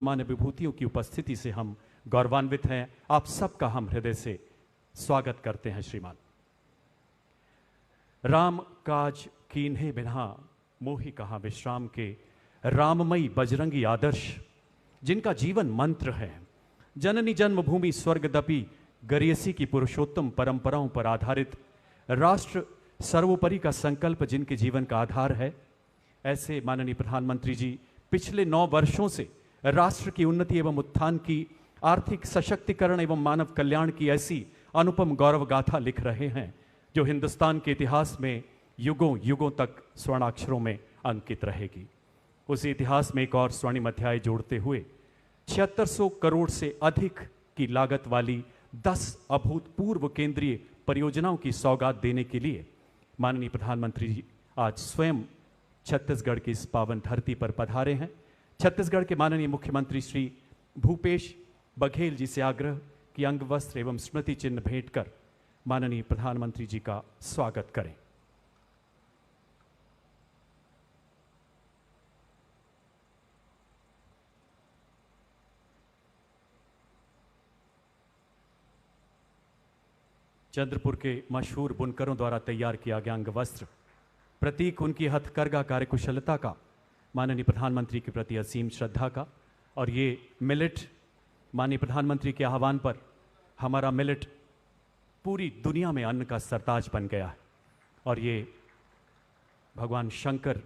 मान्य विभूतियों की उपस्थिति से हम गौरवान्वित हैं। आप सबका हम हृदय से स्वागत करते हैं। श्रीमान राम काज कीन्हे बिना मोहि कहाँ विश्राम के, राममयी बजरंगी आदर्श जिनका जीवन मंत्र है, जननी जन्मभूमि स्वर्गदपि गरियसी की पुरुषोत्तम परंपराओं पर आधारित राष्ट्र सर्वोपरि का संकल्प जिनके जीवन का आधार है, ऐसे माननीय प्रधानमंत्री जी पिछले 9 वर्षों से राष्ट्र की उन्नति एवं उत्थान की, आर्थिक सशक्तिकरण एवं मानव कल्याण की ऐसी अनुपम गौरव गाथा लिख रहे हैं जो हिंदुस्तान के इतिहास में युगों युगों तक स्वर्णाक्षरों में अंकित रहेगी। उसी इतिहास में एक और स्वर्णिम अध्याय जोड़ते हुए 7600 करोड़ से अधिक की लागत वाली 10 अभूतपूर्व केंद्रीय परियोजनाओं की सौगात देने के लिए माननीय प्रधानमंत्री जी आज स्वयं छत्तीसगढ़ की इस पावन धरती पर पधारे हैं। छत्तीसगढ़ के माननीय मुख्यमंत्री श्री भूपेश बघेल जी से आग्रह कि अंग वस्त्र एवं स्मृति चिन्ह भेंट कर माननीय प्रधानमंत्री जी का स्वागत करें। चंद्रपुर के मशहूर बुनकरों द्वारा तैयार किया गया अंग वस्त्र प्रतीक उनकी हथकरघा कार्यकुशलता का, माननीय प्रधानमंत्री के प्रति असीम श्रद्धा का। और ये मिलेट माननीय प्रधानमंत्री के आह्वान पर हमारा मिलेट पूरी दुनिया में अन्न का सरताज बन गया है और ये भगवान शंकर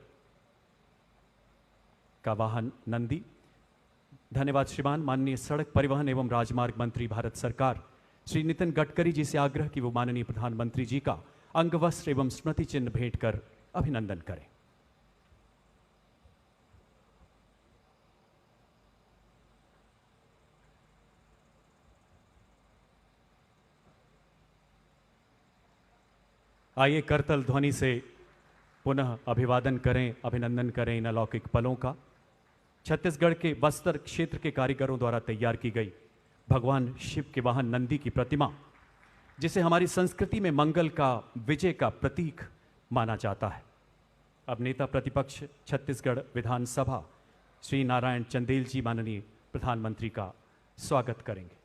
का वाहन नंदी। धन्यवाद श्रीमान। माननीय सड़क परिवहन एवं राजमार्ग मंत्री भारत सरकार श्री नितिन गडकरी जी से आग्रह कि वो माननीय प्रधानमंत्री जी का अंग वस्त्र एवं स्मृति चिन्ह भेंट कर अभिनंदन करें। आइए करतल ध्वनि से पुनः अभिवादन करें, अभिनंदन करें इन अलौकिक पलों का। छत्तीसगढ़ के बस्तर क्षेत्र के कारीगरों द्वारा तैयार की गई भगवान शिव के वाहन नंदी की प्रतिमा, जिसे हमारी संस्कृति में मंगल का, विजय का प्रतीक माना जाता है। अब नेता प्रतिपक्ष छत्तीसगढ़ विधानसभा श्री नारायण चंदेल जी माननीय प्रधानमंत्री का स्वागत करेंगे।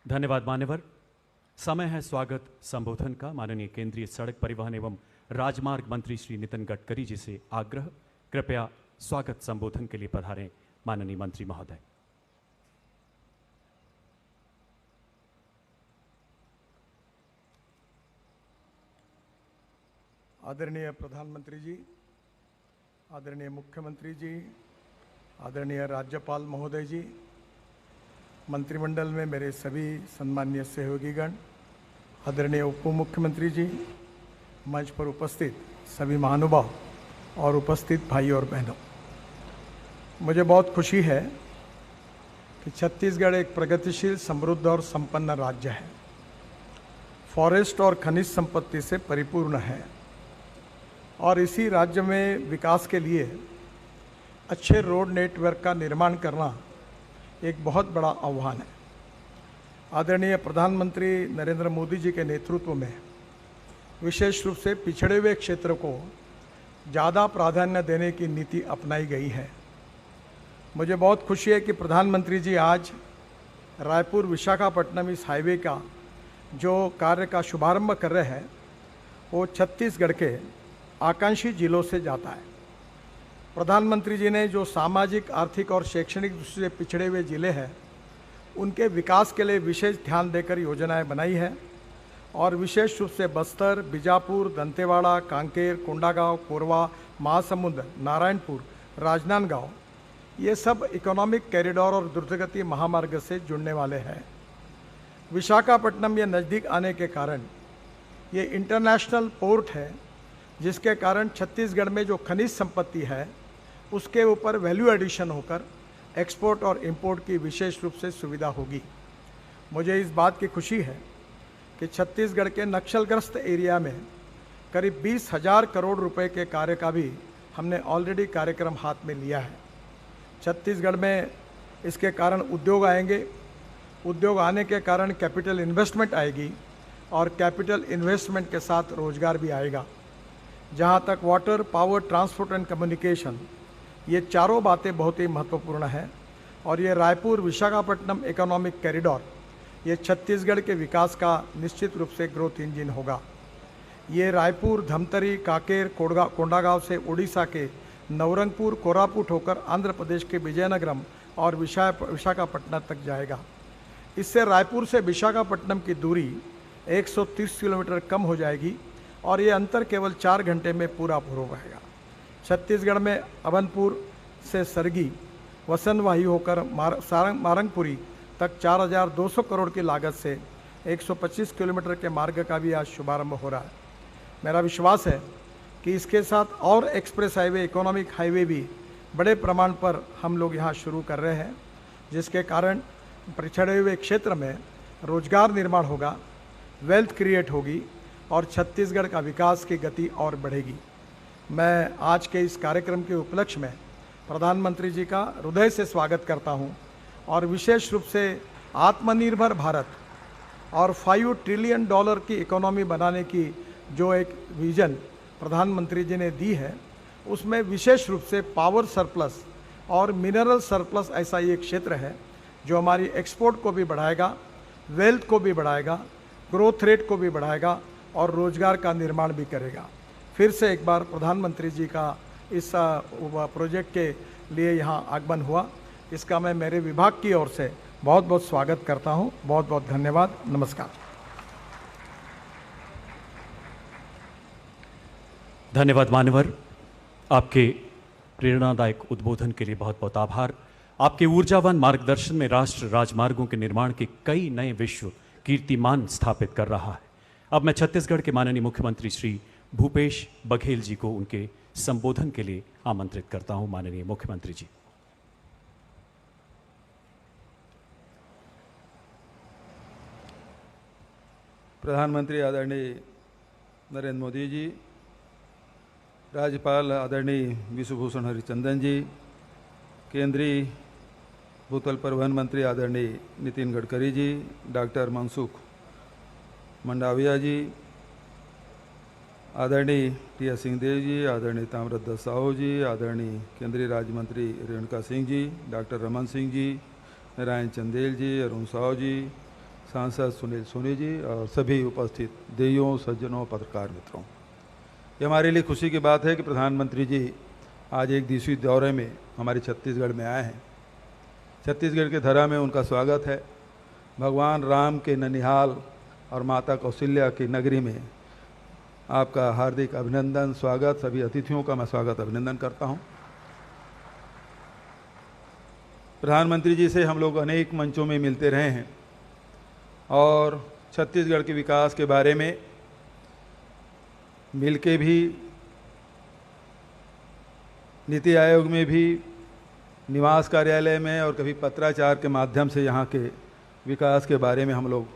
धन्यवाद मान्यवर। समय है स्वागत संबोधन का। माननीय केंद्रीय सड़क परिवहन एवं राजमार्ग मंत्री श्री नितिन गडकरी जी से आग्रह, कृपया स्वागत संबोधन के लिए पधारें माननीय मंत्री महोदय। आदरणीय प्रधानमंत्री जी, आदरणीय मुख्यमंत्री जी, आदरणीय राज्यपाल महोदय जी, मंत्रिमंडल में मेरे सभी सम्माननीय सहयोगीगण, आदरणीय उप मुख्यमंत्री जी, मंच पर उपस्थित सभी महानुभाव और उपस्थित भाई और बहनों, मुझे बहुत खुशी है कि छत्तीसगढ़ एक प्रगतिशील, समृद्ध और संपन्न राज्य है। फॉरेस्ट और खनिज संपत्ति से परिपूर्ण है और इसी राज्य में विकास के लिए अच्छे रोड नेटवर्क का निर्माण करना एक बहुत बड़ा आह्वान है। आदरणीय प्रधानमंत्री नरेंद्र मोदी जी के नेतृत्व में विशेष रूप से पिछड़े हुए क्षेत्र को ज़्यादा प्राधान्य देने की नीति अपनाई गई है। मुझे बहुत खुशी है कि प्रधानमंत्री जी आज रायपुर विशाखापट्टनम इस हाईवे का जो कार्य का शुभारंभ कर रहे हैं वो छत्तीसगढ़ के आकांक्षी जिलों से जाता है। प्रधानमंत्री जी ने जो सामाजिक, आर्थिक और शैक्षणिक दृष्टि से पिछड़े हुए जिले हैं उनके विकास के लिए विशेष ध्यान देकर योजनाएं बनाई है और विशेष रूप से बस्तर, बीजापुर, दंतेवाड़ा, कांकेर, कोंडागांव, कोरबा, महासमुंद, नारायणपुर, राजनांदगांव ये सब इकोनॉमिक कॉरिडोर और द्रुतगति महामार्ग से जुड़ने वाले हैं। विशाखापट्टनम ये नज़दीक आने के कारण ये इंटरनेशनल पोर्ट है, जिसके कारण छत्तीसगढ़ में जो खनिज संपत्ति है उसके ऊपर वैल्यू एडिशन होकर एक्सपोर्ट और इंपोर्ट की विशेष रूप से सुविधा होगी। मुझे इस बात की खुशी है कि छत्तीसगढ़ के नक्सलग्रस्त एरिया में करीब 20,000 करोड़ रुपए के कार्य का भी हमने ऑलरेडी कार्यक्रम हाथ में लिया है। छत्तीसगढ़ में इसके कारण उद्योग आएंगे, उद्योग आने के कारण कैपिटल इन्वेस्टमेंट आएगी और कैपिटल इन्वेस्टमेंट के साथ रोजगार भी आएगा। जहाँ तक water, power, transport and communication, ये चारों बातें बहुत ही महत्वपूर्ण हैं और ये रायपुर विशाखापट्टनम इकोनॉमिक कॉरिडोर ये छत्तीसगढ़ के विकास का निश्चित रूप से ग्रोथ इंजन होगा। ये रायपुर, धमतरी, काकेर, कोंडागांव से उड़ीसा के नवरंगपुर, कोरापुट होकर आंध्र प्रदेश के विजयनगरम और विशाखापट्टनम तक जाएगा। इससे रायपुर से विशाखापट्टनम की दूरी 130 किलोमीटर कम हो जाएगी और ये अंतर केवल 4 घंटे में पूरा हो रहेगा। छत्तीसगढ़ में अभनपुर से सरगी, वसनवाही होकर मारंगपुरी तक 4,200 करोड़ की लागत से 125 किलोमीटर के मार्ग का भी आज शुभारंभ हो रहा है। मेरा विश्वास है कि इसके साथ और एक्सप्रेस हाईवे, इकोनॉमिक हाईवे भी बड़े प्रमाण पर हम लोग यहाँ शुरू कर रहे हैं, जिसके कारण पिछड़े हुए क्षेत्र में रोजगार निर्माण होगा, वेल्थ क्रिएट होगी और छत्तीसगढ़ का विकास की गति और बढ़ेगी। मैं आज के इस कार्यक्रम के उपलक्ष्य में प्रधानमंत्री जी का हृदय से स्वागत करता हूं और विशेष रूप से आत्मनिर्भर भारत और $5 ट्रिलियन की इकोनॉमी बनाने की जो एक विजन प्रधानमंत्री जी ने दी है, उसमें विशेष रूप से पावर सरप्लस और मिनरल सरप्लस ऐसा ये क्षेत्र है जो हमारी एक्सपोर्ट को भी बढ़ाएगा, वेल्थ को भी बढ़ाएगा, ग्रोथ रेट को भी बढ़ाएगा और रोजगार का निर्माण भी करेगा। फिर से एक बार प्रधानमंत्री जी का इस प्रोजेक्ट के लिए यहाँ आगमन हुआ, इसका मैं मेरे विभाग की ओर से बहुत बहुत स्वागत करता हूँ। बहुत बहुत धन्यवाद। नमस्कार। धन्यवाद मान्यवर, आपके प्रेरणादायक उद्बोधन के लिए बहुत बहुत आभार। आपके ऊर्जावान मार्गदर्शन में राष्ट्र राजमार्गों के निर्माण के कई नए विश्व कीर्तिमान स्थापित कर रहा है। अब मैं छत्तीसगढ़ के माननीय मुख्यमंत्री श्री भूपेश बघेल जी को उनके संबोधन के लिए आमंत्रित करता हूं। माननीय मुख्यमंत्री जी। प्रधानमंत्री आदरणीय नरेंद्र मोदी जी, राज्यपाल आदरणीय विश्वभूषण हरिचंदन जी, केंद्रीय भूतल परिवहन मंत्री आदरणीय नितिन गडकरी जी, डॉक्टर मनसुख मंडाविया जी, आदरणीय टी.एस. सिंहदेव जी, आदरणीय ताम्रध्वज साहू जी, आदरणीय केंद्रीय राज्य मंत्री रेणुका सिंह जी, डॉक्टर रमन सिंह जी, नारायण चंदेल जी, अरुण साहू जी, सांसद सुनील सोनी जी और सभी उपस्थित देवियों, सज्जनों, पत्रकार मित्रों, ये हमारे लिए खुशी की बात है कि प्रधानमंत्री जी आज एक दिवसीय दौरे में हमारे छत्तीसगढ़ में आए हैं। छत्तीसगढ़ के धरा में उनका स्वागत है। भगवान राम के ननिहाल और माता कौशल्या की नगरी में आपका हार्दिक अभिनंदन, स्वागत। सभी अतिथियों का मैं स्वागत अभिनंदन करता हूं। प्रधानमंत्री जी से हम लोग अनेक मंचों में मिलते रहे हैं और छत्तीसगढ़ के विकास के बारे में मिलके भी, नीति आयोग में भी, निवास कार्यालय में और कभी पत्राचार के माध्यम से यहाँ के विकास के बारे में हम लोग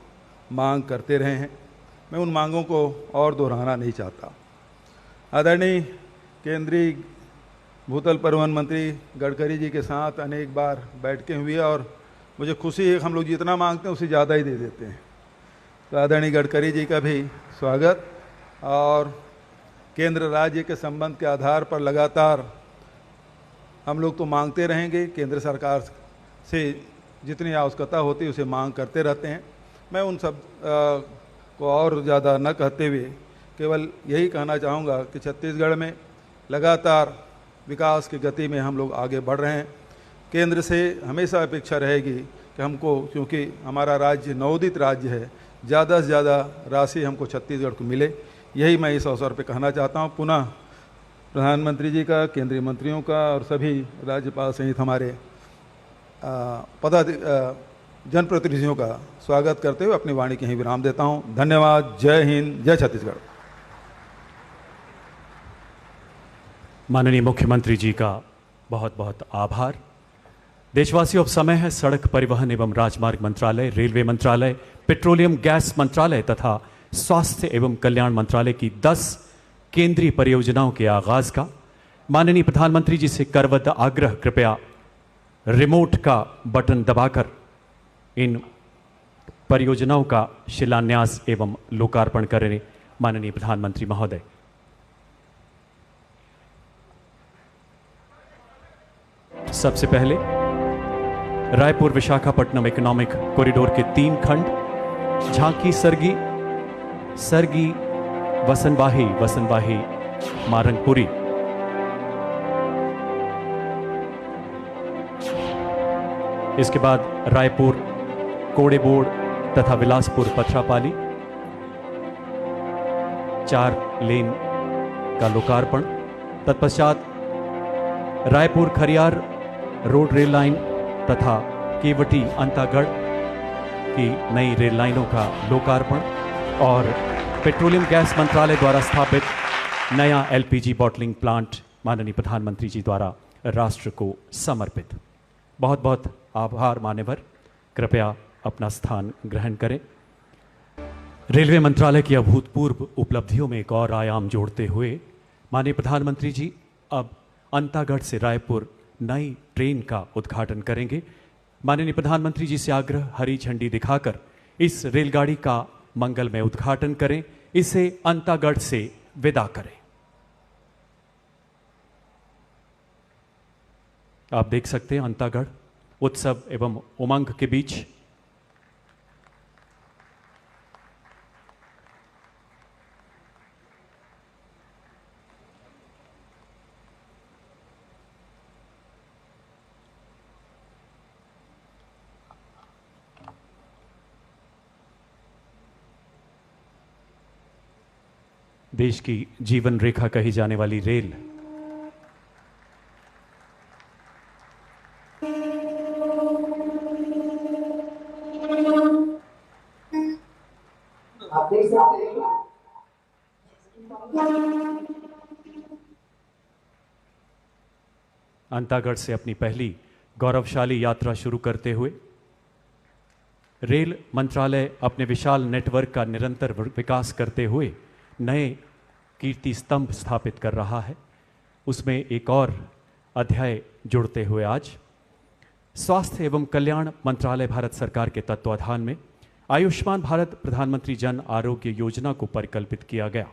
मांग करते रहे हैं। मैं उन मांगों को और दोहराना नहीं चाहता। आदरणीय केंद्रीय भूतल परिवहन मंत्री गडकरी जी के साथ अनेक बार बैठकें हुई और मुझे खुशी है कि हम लोग जितना मांगते हैं उससे ज़्यादा ही दे देते हैं। तो आदरणीय गडकरी जी का भी स्वागत। और केंद्र राज्य के संबंध के आधार पर लगातार हम लोग तो मांगते रहेंगे, केंद्र सरकार से जितनी आवश्यकता होती है उसे मांग करते रहते हैं। मैं उन सब को और ज़्यादा न कहते हुए केवल यही कहना चाहूँगा कि छत्तीसगढ़ में लगातार विकास की गति में हम लोग आगे बढ़ रहे हैं। केंद्र से हमेशा अपेक्षा रहेगी कि हमको, क्योंकि हमारा राज्य नवोदित राज्य है, ज़्यादा से ज़्यादा राशि हमको छत्तीसगढ़ को मिले। यही मैं इस अवसर पर कहना चाहता हूँ। पुनः प्रधानमंत्री जी का, केंद्रीय मंत्रियों का और सभी राज्यपाल सहित हमारे जनप्रतिनिधियों का स्वागत करते हुए अपनी वाणी के यहीं विराम देता हूँ। धन्यवाद। जय हिंद, जय छत्तीसगढ़। माननीय मुख्यमंत्री जी का बहुत बहुत आभार। देशवासियों, अब समय है सड़क परिवहन एवं राजमार्ग मंत्रालय, रेलवे मंत्रालय, पेट्रोलियम गैस मंत्रालय तथा स्वास्थ्य एवं कल्याण मंत्रालय की 10 केंद्रीय परियोजनाओं के आगाज का। माननीय प्रधानमंत्री जी से करबद्ध आग्रह, कृपया रिमोट का बटन दबाकर इन परियोजनाओं का शिलान्यास एवं लोकार्पण करें माननीय प्रधानमंत्री महोदय। सबसे पहले रायपुर विशाखापट्टनम इकोनॉमिक कॉरिडोर के 3 खंड झांकी सरगी, सरगी वसनवाही, वसनवाही मारंगपुरी। इसके बाद रायपुर कोड़ेबोड़ तथा बिलासपुर पथरापाली 4 लेन का लोकार्पण। तत्पश्चात Raipur Khariar road rail line तथा केवटी अंतागढ़ की नई रेल लाइनों का लोकार्पण और पेट्रोलियम गैस मंत्रालय द्वारा स्थापित नया एलपीजी बॉटलिंग प्लांट माननीय प्रधानमंत्री जी द्वारा राष्ट्र को समर्पित। बहुत बहुत आभार मान्यवर, कृपया अपना स्थान ग्रहण करें। रेलवे मंत्रालय की अभूतपूर्व उपलब्धियों में एक और आयाम जोड़ते हुए माननीय प्रधानमंत्री जी अब अंतागढ़ से रायपुर नई ट्रेन का उद्घाटन करेंगे। माननीय प्रधानमंत्री जी से आग्रह, हरी झंडी दिखाकर इस रेलगाड़ी का मंगलमय उद्घाटन करें, इसे अंतागढ़ से विदा करें। आप देख सकते हैं अंतागढ़ उत्सव एवं उमंग के बीच देश की जीवन रेखा कही जाने वाली रेल अंतागढ़ से अपनी पहली गौरवशाली यात्रा शुरू करते हुए रेल मंत्रालय अपने विशाल नेटवर्क का निरंतर विकास करते हुए नए कीर्ति स्तंभ स्थापित कर रहा है। उसमें एक और अध्याय जुड़ते हुए आज स्वास्थ्य एवं कल्याण मंत्रालय भारत सरकार के तत्वाधान में आयुष्मान भारत प्रधानमंत्री जन आरोग्य योजना को परिकल्पित किया गया।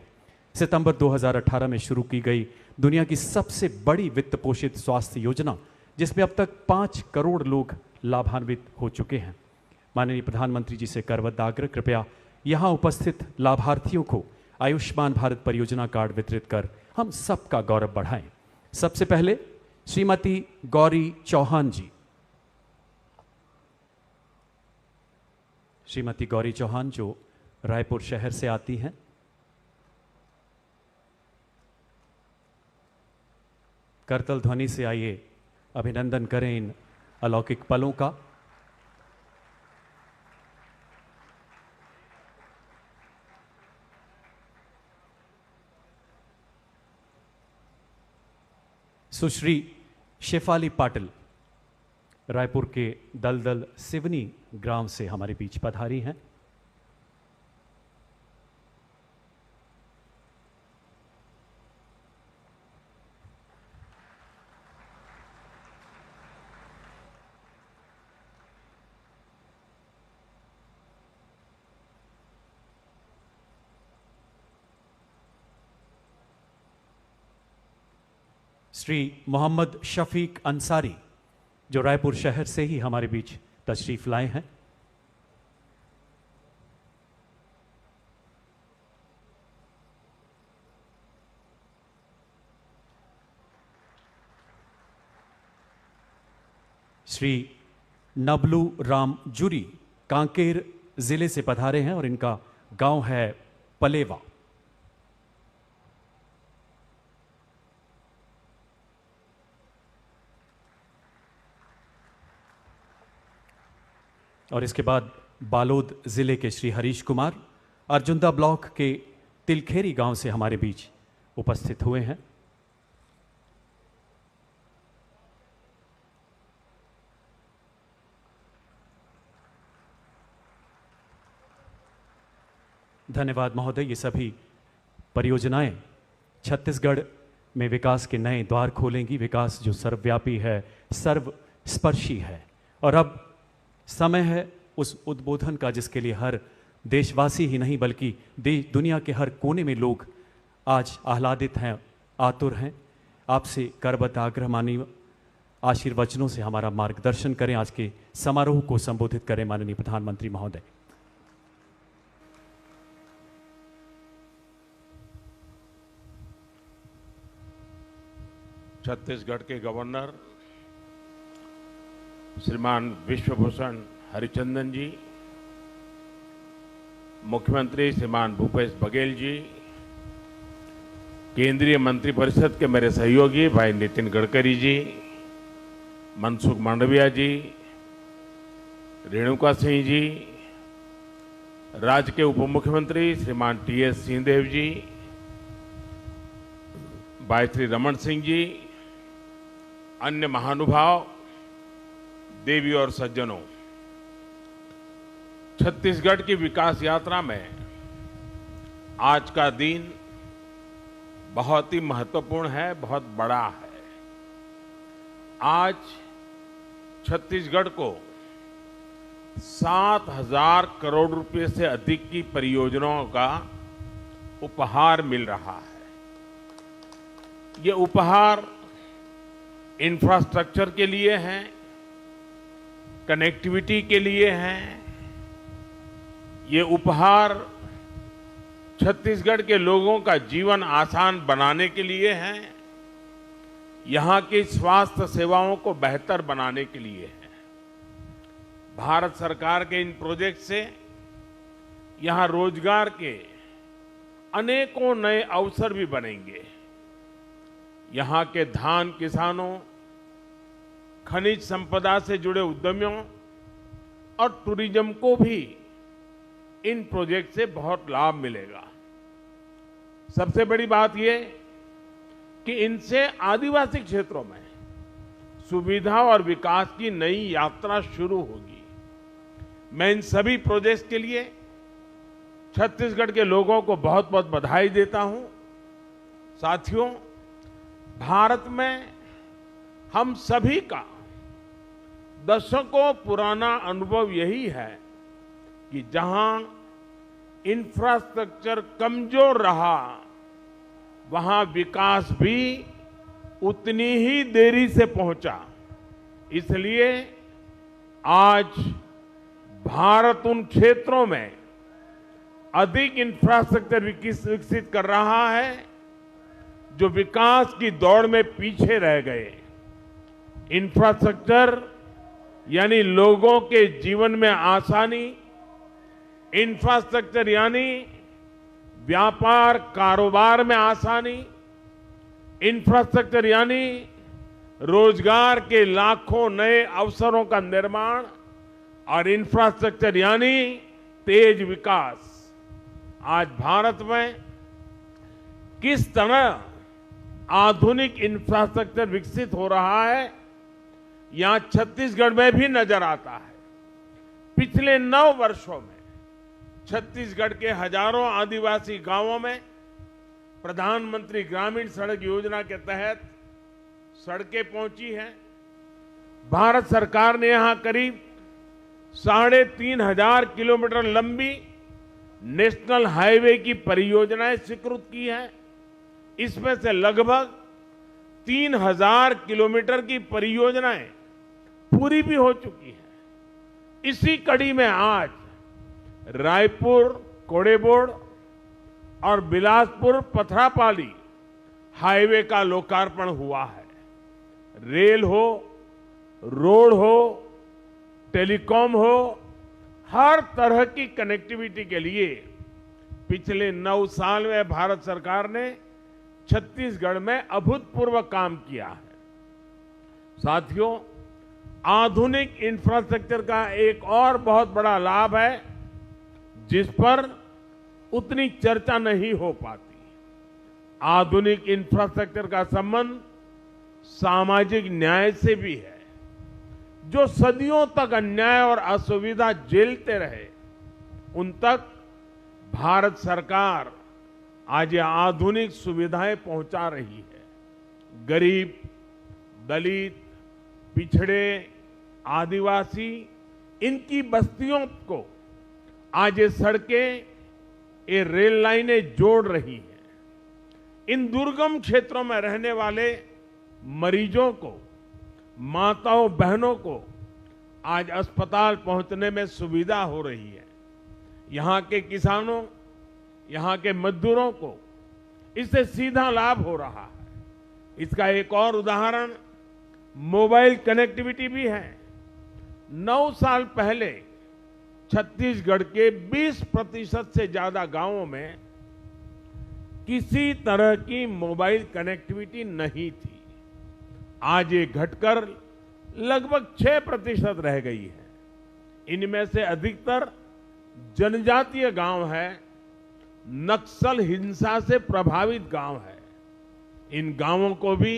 सितंबर 2018 में शुरू की गई दुनिया की सबसे बड़ी वित्त पोषित स्वास्थ्य योजना, जिसमें अब तक 5 करोड़ लोग लाभान्वित हो चुके हैं। माननीय प्रधानमंत्री जी से करबद्ध आग्रह, कृपया यहां उपस्थित लाभार्थियों को आयुष्मान भारत परियोजना कार्ड वितरित कर हम सबका गौरव बढ़ाएं। सबसे पहले श्रीमती गौरी चौहान जी। श्रीमती गौरी चौहान जो रायपुर शहर से आती हैं, करतल ध्वनि से आइए अभिनंदन करें इन अलौकिक पलों का। सुश्री शेफाली पाटिल रायपुर के दलदल सिवनी ग्राम से हमारे बीच पधारी हैं। श्री मोहम्मद शफीक अंसारी जो रायपुर शहर से ही हमारे बीच तशरीफ लाए हैं। श्री नबलू राम जुरी कांकेर जिले से पधारे हैं और इनका गांव है पलेवा। और इसके बाद बालोद जिले के श्री हरीश कुमार अर्जुंदा ब्लॉक के तिलखेरी गांव से हमारे बीच उपस्थित हुए हैं। धन्यवाद महोदय। ये सभी परियोजनाएं छत्तीसगढ़ में विकास के नए द्वार खोलेंगी, विकास जो सर्वव्यापी है, सर्वस्पर्शी है। और अब समय है उस उद्बोधन का जिसके लिए हर देशवासी ही नहीं बल्कि दुनिया के हर कोने में लोग आज आह्लादित हैं, आतुर हैं। आपसे करबद्ध आग्रह माननीय आशीर्वचनों से हमारा मार्गदर्शन करें। आज के समारोह को संबोधित करें माननीय प्रधानमंत्री महोदय। छत्तीसगढ़ के गवर्नर श्रीमान विश्वभूषण हरिचंदन जी, मुख्यमंत्री श्रीमान भूपेश बघेल जी, केंद्रीय मंत्रिपरिषद के मेरे सहयोगी भाई नितिन गडकरी जी, मनसुख मांडविया जी, रेणुका सिंह जी, राज्य के उप मुख्यमंत्री श्रीमान टी.एस. सिंहदेव जी, भाई श्री रमन सिंह जी, अन्य महानुभाव, देवी और सज्जनों, छत्तीसगढ़ की विकास यात्रा में आज का दिन बहुत ही महत्वपूर्ण है, बहुत बड़ा है। आज छत्तीसगढ़ को 7,000 करोड़ रुपए से अधिक की परियोजनाओं का उपहार मिल रहा है। ये उपहार इंफ्रास्ट्रक्चर के लिए हैं, कनेक्टिविटी के लिए हैं, ये उपहार छत्तीसगढ़ के लोगों का जीवन आसान बनाने के लिए हैं, यहाँ की स्वास्थ्य सेवाओं को बेहतर बनाने के लिए हैं। भारत सरकार के इन प्रोजेक्ट से यहाँ रोजगार के अनेकों नए अवसर भी बनेंगे। यहाँ के धान किसानों, खनिज संपदा से जुड़े उद्यमियों और टूरिज्म को भी इन प्रोजेक्ट से बहुत लाभ मिलेगा। सबसे बड़ी बात यह कि इनसे आदिवासी क्षेत्रों में सुविधा और विकास की नई यात्रा शुरू होगी। मैं इन सभी प्रोजेक्ट्स के लिए छत्तीसगढ़ के लोगों को बहुत बहुत बधाई देता हूं। साथियों, भारत में हम सभी का दशकों पुराना अनुभव यही है कि जहां इंफ्रास्ट्रक्चर कमजोर रहा, वहां विकास भी उतनी ही देरी से पहुंचा। इसलिए आज भारत उन क्षेत्रों में अधिक इंफ्रास्ट्रक्चर विकसित कर रहा है जो विकास की दौड़ में पीछे रह गए। इंफ्रास्ट्रक्चर यानी लोगों के जीवन में आसानी, इंफ्रास्ट्रक्चर यानी व्यापार कारोबार में आसानी, इंफ्रास्ट्रक्चर यानी रोजगार के लाखों नए अवसरों का निर्माण और इंफ्रास्ट्रक्चर यानी तेज विकास। आज भारत में किस तरह आधुनिक इंफ्रास्ट्रक्चर विकसित हो रहा है, यहां छत्तीसगढ़ में भी नजर आता है। पिछले 9 वर्षों में छत्तीसगढ़ के हजारों आदिवासी गांवों में प्रधानमंत्री ग्रामीण सड़क योजना के तहत सड़कें पहुंची हैं। भारत सरकार ने यहां करीब 3,500 किलोमीटर लंबी नेशनल हाईवे की परियोजनाएं स्वीकृत की हैं। इसमें से लगभग 3,000 किलोमीटर की परियोजनाएं पूरी भी हो चुकी हैं। इसी कड़ी में आज रायपुर कोड़ेबोड़ और बिलासपुर पथरापाली हाईवे का लोकार्पण हुआ है। रेल हो, रोड हो, टेलीकॉम हो, हर तरह की कनेक्टिविटी के लिए पिछले 9 साल में भारत सरकार ने छत्तीसगढ़ में अभूतपूर्व काम किया है। साथियों, आधुनिक इंफ्रास्ट्रक्चर का एक और बहुत बड़ा लाभ है जिस पर उतनी चर्चा नहीं हो पाती। आधुनिक इंफ्रास्ट्रक्चर का संबंध सामाजिक न्याय से भी है। जो सदियों तक अन्याय और असुविधा झेलते रहे, उन तक भारत सरकार आज ये आधुनिक सुविधाएं पहुंचा रही है। गरीब, दलित, पिछड़े, आदिवासी इनकी बस्तियों को आज ये सड़कें, ये रेल लाइनें जोड़ रही हैं। इन दुर्गम क्षेत्रों में रहने वाले मरीजों को, माताओं बहनों को आज अस्पताल पहुंचने में सुविधा हो रही है। यहाँ के किसानों, यहाँ के मजदूरों को इससे सीधा लाभ हो रहा है। इसका एक और उदाहरण मोबाइल कनेक्टिविटी भी है। 9 साल पहले छत्तीसगढ़ के 20% से ज्यादा गांवों में किसी तरह की मोबाइल कनेक्टिविटी नहीं थी। आज ये घटकर लगभग 6% रह गई है। इनमें से अधिकतर जनजातीय गांव है, नक्सल हिंसा से प्रभावित गांव है। इन गांवों को भी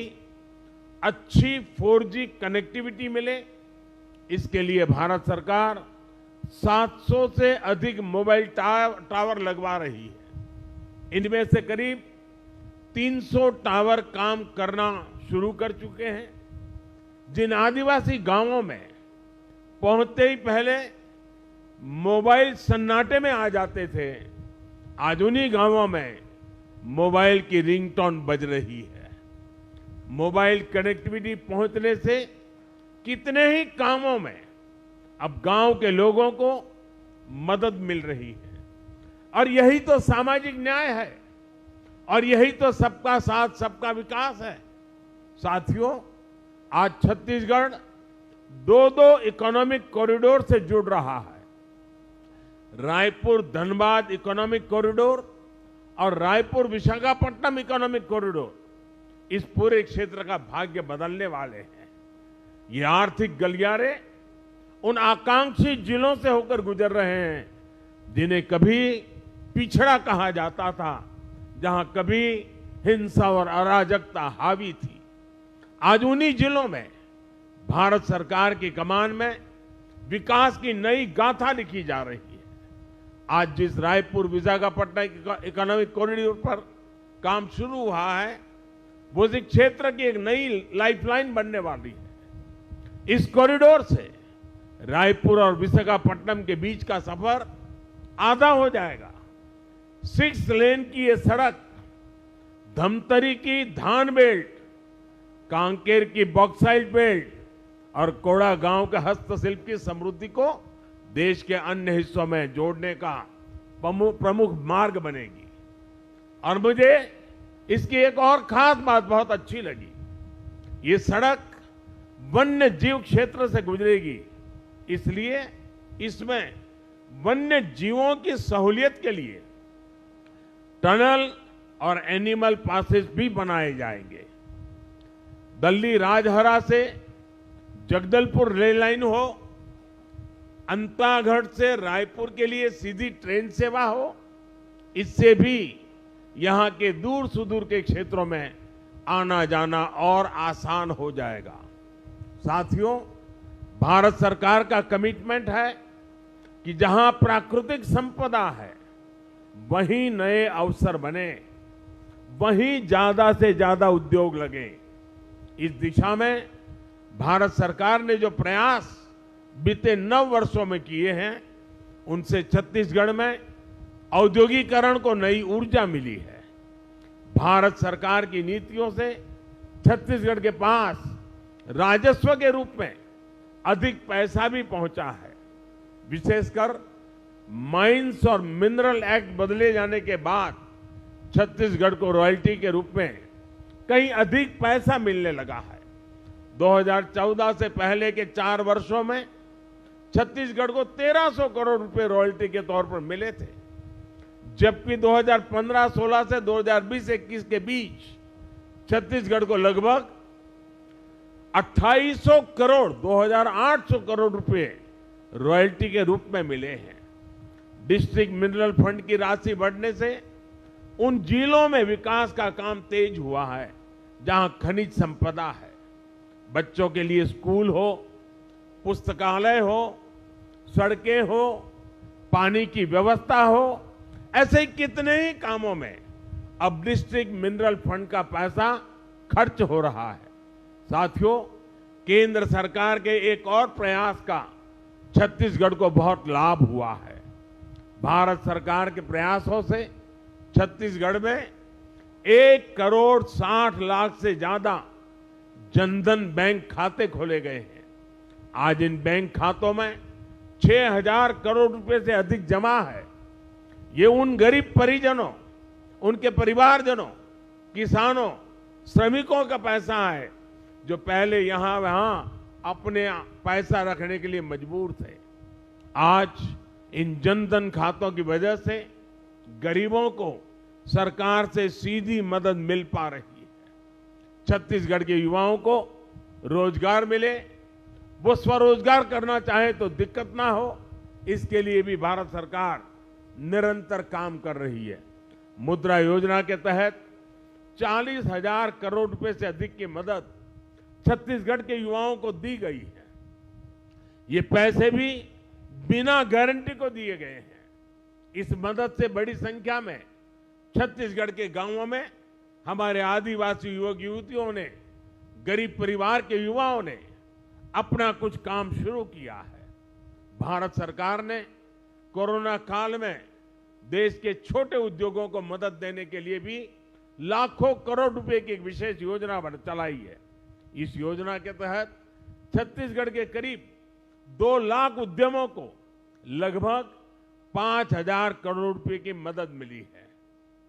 अच्छी 4G कनेक्टिविटी मिले, इसके लिए भारत सरकार 700 से अधिक मोबाइल टावर लगवा रही है। इनमें से करीब 300 टावर काम करना शुरू कर चुके हैं। जिन आदिवासी गांवों में पहुंचते ही पहले मोबाइल सन्नाटे में आ जाते थे, आज उन्हीं गांवों में मोबाइल की रिंगटोन बज रही है। मोबाइल कनेक्टिविटी पहुंचने से कितने ही कामों में अब गांव के लोगों को मदद मिल रही है। और यही तो सामाजिक न्याय है, और यही तो सबका साथ सबका विकास है। साथियों, आज छत्तीसगढ़ 2 इकोनॉमिक कॉरिडोर से जुड़ रहा है। रायपुर धनबाद इकोनॉमिक कॉरिडोर और रायपुर विशाखापट्टनम इकोनॉमिक कॉरिडोर इस पूरे क्षेत्र का भाग्य बदलने वाले हैं। ये आर्थिक गलियारे उन आकांक्षी जिलों से होकर गुजर रहे हैं जिन्हें कभी पिछड़ा कहा जाता था, जहां कभी हिंसा और अराजकता हावी थी। आज उन्हीं जिलों में भारत सरकार की कमान में विकास की नई गाथा लिखी जा रही है। आज जिस रायपुर विशाखापट्टनम इकोनॉमिक कॉरिडोर पर काम शुरू हुआ है, वो इस क्षेत्र की एक नई लाइफलाइन बनने वाली है। इस कॉरिडोर से रायपुर और विशाखापट्टनम के बीच का सफर आधा हो जाएगा। 6 लेन की ये सड़क धमतरी की धान बेल्ट, कांकेर की बॉक्साइट बेल्ट और कोड़ा गांव के हस्तशिल्प की समृद्धि को देश के अन्य हिस्सों में जोड़ने का प्रमुख मार्ग बनेगी। और मुझे इसकी एक और खास बात बहुत अच्छी लगी। ये सड़क वन्य जीव क्षेत्र से गुजरेगी, इसलिए इसमें वन्य जीवों की सहूलियत के लिए टनल और एनिमल पासेस भी बनाए जाएंगे। दिल्ली राजहरा से जगदलपुर रेल लाइन हो, अंतागढ़ से रायपुर के लिए सीधी ट्रेन सेवा हो, इससे भी यहां के दूर सुदूर के क्षेत्रों में आना जाना और आसान हो जाएगा। साथियों, भारत सरकार का कमिटमेंट है कि जहां प्राकृतिक संपदा है वहीं नए अवसर बने, वहीं ज्यादा से ज्यादा उद्योग लगे। इस दिशा में भारत सरकार ने जो प्रयास बीते 9 वर्षों में किए हैं, उनसे छत्तीसगढ़ में औद्योगिकरण को नई ऊर्जा मिली है। भारत सरकार की नीतियों से छत्तीसगढ़ के पास राजस्व के रूप में अधिक पैसा भी पहुंचा है। विशेषकर माइंस और मिनरल एक्ट बदले जाने के बाद छत्तीसगढ़ को रॉयल्टी के रूप में कहीं अधिक पैसा मिलने लगा है। 2014 से पहले के 4 वर्षों में छत्तीसगढ़ को 1300 करोड़ रुपए रॉयल्टी के तौर पर मिले थे, जबकि 2015-16 से 2020-21 के बीच छत्तीसगढ़ को लगभग 2800 करोड़ 2800 करोड़ रुपए रॉयल्टी के रूप में मिले हैं। डिस्ट्रिक्ट मिनरल फंड की राशि बढ़ने से उन जिलों में विकास का काम तेज हुआ है जहां खनिज संपदा है। बच्चों के लिए स्कूल हो, पुस्तकालय हो, सड़कें हो, पानी की व्यवस्था हो, ऐसे ही कितने ही कामों में अब डिस्ट्रिक्ट मिनरल फंड का पैसा खर्च हो रहा है। साथियों, केंद्र सरकार के एक और प्रयास का छत्तीसगढ़ को बहुत लाभ हुआ है। भारत सरकार के प्रयासों से छत्तीसगढ़ में 1,60,00,000 से ज्यादा जनधन बैंक खाते खोले गए हैं। आज इन बैंक खातों में 6,000 करोड़ रुपए से अधिक जमा है। ये उन गरीब परिजनों, उनके परिवारजनों, किसानों, श्रमिकों का पैसा है जो पहले यहां वहां अपने पैसा रखने के लिए मजबूर थे। आज इन जनधन खातों की वजह से गरीबों को सरकार से सीधी मदद मिल पा रही है। छत्तीसगढ़ के युवाओं को रोजगार मिले, वो स्वरोजगार करना चाहे तो दिक्कत ना हो, इसके लिए भी भारत सरकार निरंतर काम कर रही है। मुद्रा योजना के तहत 40,000 करोड़ रुपए से अधिक की मदद छत्तीसगढ़ के युवाओं को दी गई है। ये पैसे भी बिना गारंटी को दिए गए हैं। इस मदद से बड़ी संख्या में छत्तीसगढ़ के गांवों में हमारे आदिवासी युवक युवतियों ने, गरीब परिवार के युवाओं ने अपना कुछ काम शुरू किया है। भारत सरकार ने कोरोना काल में देश के छोटे उद्योगों को मदद देने के लिए भी लाखों करोड़ रुपए की एक विशेष योजना चलाई है। इस योजना के तहत छत्तीसगढ़ के करीब 2 लाख उद्यमों को लगभग 5,000 करोड़ रुपए की मदद मिली है।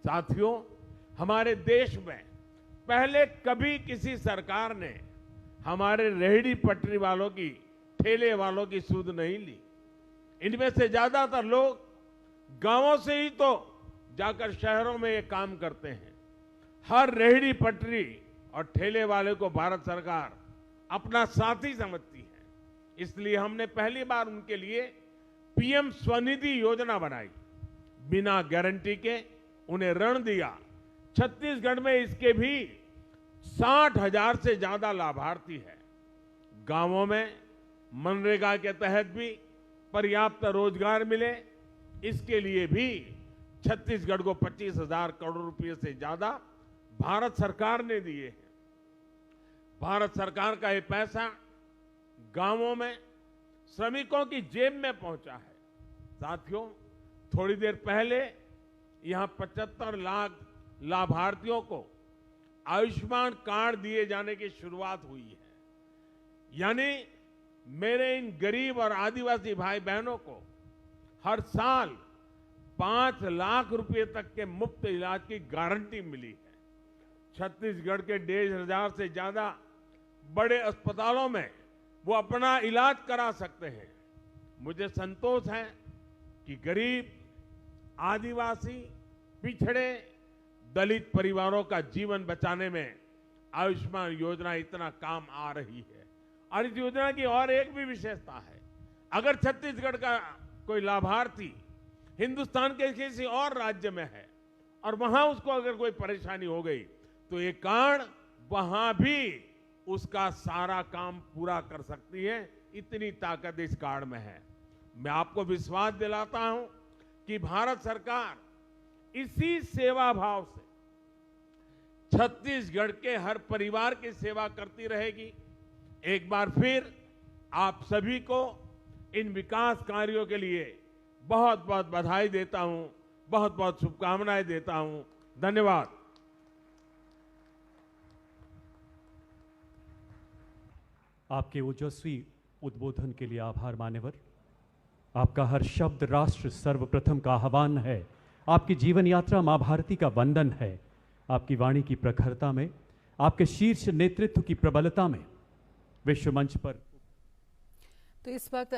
साथियों, हमारे देश में पहले कभी किसी सरकार ने हमारे रेहड़ी पटरी वालों की, ठेले वालों की सुध नहीं ली। इनमें से ज्यादातर लोग गांवों से ही तो जाकर शहरों में ये काम करते हैं। हर रेहड़ी पटरी और ठेले वाले को भारत सरकार अपना साथी समझती है। इसलिए हमने पहली बार उनके लिए पीएम स्वनिधि योजना बनाई। बिना गारंटी के उन्हें ऋण दिया। छत्तीसगढ़ में इसके भी 60,000 से ज्यादा लाभार्थी है। गांवों में मनरेगा के तहत भी पर्याप्त रोजगार मिले, इसके लिए भी छत्तीसगढ़ को 25,000 करोड़ रुपए से ज्यादा भारत सरकार ने दिए हैं। भारत सरकार का ये पैसा गांवों में श्रमिकों की जेब में पहुंचा है। साथियों, थोड़ी देर पहले यहां 75 लाख लाभार्थियों को आयुष्मान कार्ड दिए जाने की शुरुआत हुई है। यानी मेरे इन गरीब और आदिवासी भाई बहनों को हर साल 5 लाख रुपए तक के मुफ्त इलाज की गारंटी मिली है। छत्तीसगढ़ के 1,500 से ज्यादा बड़े अस्पतालों में वो अपना इलाज करा सकते हैं। मुझे संतोष है कि गरीब, आदिवासी, पिछड़े, दलित परिवारों का जीवन बचाने में आयुष्मान योजना इतना काम आ रही है। और इस योजना की और एक भी विशेषता है, अगर छत्तीसगढ़ का कोई लाभार्थी हिंदुस्तान के किसी और राज्य में है और वहां उसको अगर कोई परेशानी हो गई तो ये कार्ड वहां भी उसका सारा काम पूरा कर सकती है। इतनी ताकत इस कार्ड में है। मैं आपको विश्वास दिलाता हूं कि भारत सरकार इसी सेवा भाव से छत्तीसगढ़ के हर परिवार की सेवा करती रहेगी। एक बार फिर आप सभी को इन विकास कार्यों के लिए बहुत बहुत बधाई देता हूं, बहुत बहुत शुभकामनाएं देता हूं। धन्यवाद। आपके ओजस्वी उद्बोधन के लिए आभार मान्यवर। आपका हर शब्द राष्ट्र सर्वप्रथम का आह्वान है। आपकी जीवन यात्रा मां भारती का वंदन है। आपकी वाणी की प्रखरता में, आपके शीर्ष नेतृत्व की प्रबलता में विश्व मंच पर तो इस वक्त